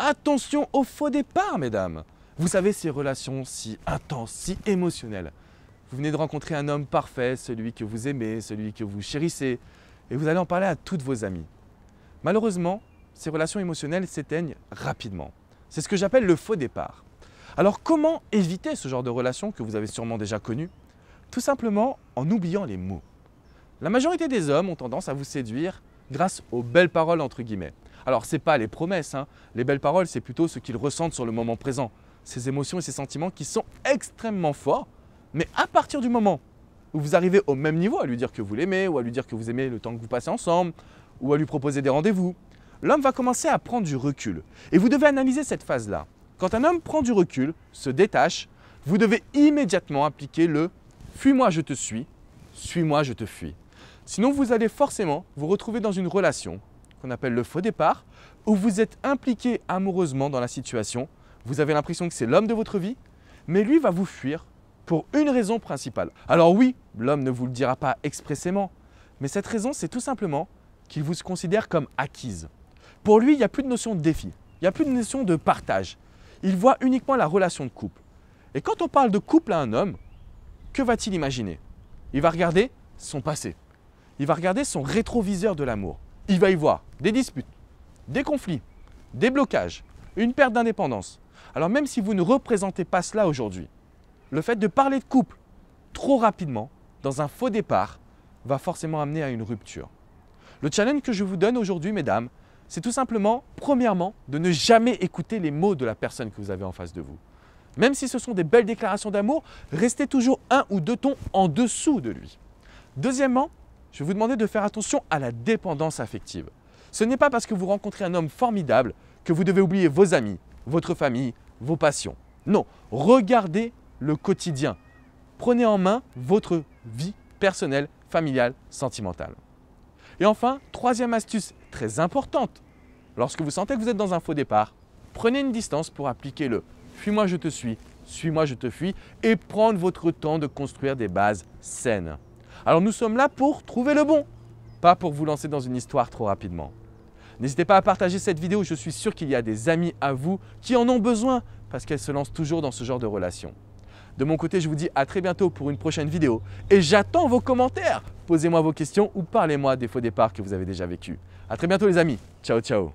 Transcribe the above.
Attention au faux départ, mesdames. Vous savez, ces relations si intenses, si émotionnelles. Vous venez de rencontrer un homme parfait, celui que vous aimez, celui que vous chérissez, et vous allez en parler à toutes vos amies. Malheureusement, ces relations émotionnelles s'éteignent rapidement. C'est ce que j'appelle le faux départ. Alors comment éviter ce genre de relation que vous avez sûrement déjà connu? Tout simplement en oubliant les mots. La majorité des hommes ont tendance à vous séduire grâce aux belles paroles entre guillemets. Alors ce n'est pas les promesses, les belles paroles c'est plutôt ce qu'ils ressentent sur le moment présent. Ces émotions et ces sentiments qui sont extrêmement forts, mais à partir du moment où vous arrivez au même niveau à lui dire que vous l'aimez, ou à lui dire que vous aimez le temps que vous passez ensemble, ou à lui proposer des rendez-vous, l'homme va commencer à prendre du recul. Et vous devez analyser cette phase-là. Quand un homme prend du recul, se détache, vous devez immédiatement appliquer le « fuis-moi, je te suis-moi, je te fuis ». Sinon, vous allez forcément vous retrouver dans une relation qu'on appelle le faux départ, où vous êtes impliqué amoureusement dans la situation. Vous avez l'impression que c'est l'homme de votre vie, mais lui va vous fuir pour une raison principale. Alors oui, l'homme ne vous le dira pas expressément, mais cette raison, c'est tout simplement qu'il vous considère comme acquise. Pour lui, il n'y a plus de notion de défi, il n'y a plus de notion de partage. Il voit uniquement la relation de couple. Et quand on parle de couple à un homme, que va-t-il imaginer? Il va regarder son passé. Il va regarder son rétroviseur de l'amour. Il va y voir des disputes, des conflits, des blocages, une perte d'indépendance. Alors même si vous ne représentez pas cela aujourd'hui, le fait de parler de couple trop rapidement, dans un faux départ, va forcément amener à une rupture. Le challenge que je vous donne aujourd'hui, mesdames, c'est tout simplement, premièrement, de ne jamais écouter les mots de la personne que vous avez en face de vous. Même si ce sont des belles déclarations d'amour, restez toujours un ou deux tons en dessous de lui. Deuxièmement, je vais vous demander de faire attention à la dépendance affective. Ce n'est pas parce que vous rencontrez un homme formidable que vous devez oublier vos amis, votre famille, vos passions. Non, regardez le quotidien. Prenez en main votre vie personnelle, familiale, sentimentale. Et enfin, troisième astuce très importante. Lorsque vous sentez que vous êtes dans un faux départ, prenez une distance pour appliquer le « fuis-moi, je te suis-moi, je te fuis » et prendre votre temps de construire des bases saines. Alors nous sommes là pour trouver le bon, pas pour vous lancer dans une histoire trop rapidement. N'hésitez pas à partager cette vidéo, je suis sûr qu'il y a des amis à vous qui en ont besoin parce qu'elles se lancent toujours dans ce genre de relation. De mon côté, je vous dis à très bientôt pour une prochaine vidéo et j'attends vos commentaires. Posez-moi vos questions ou parlez-moi des faux départs que vous avez déjà vécus. À très bientôt les amis, ciao ciao.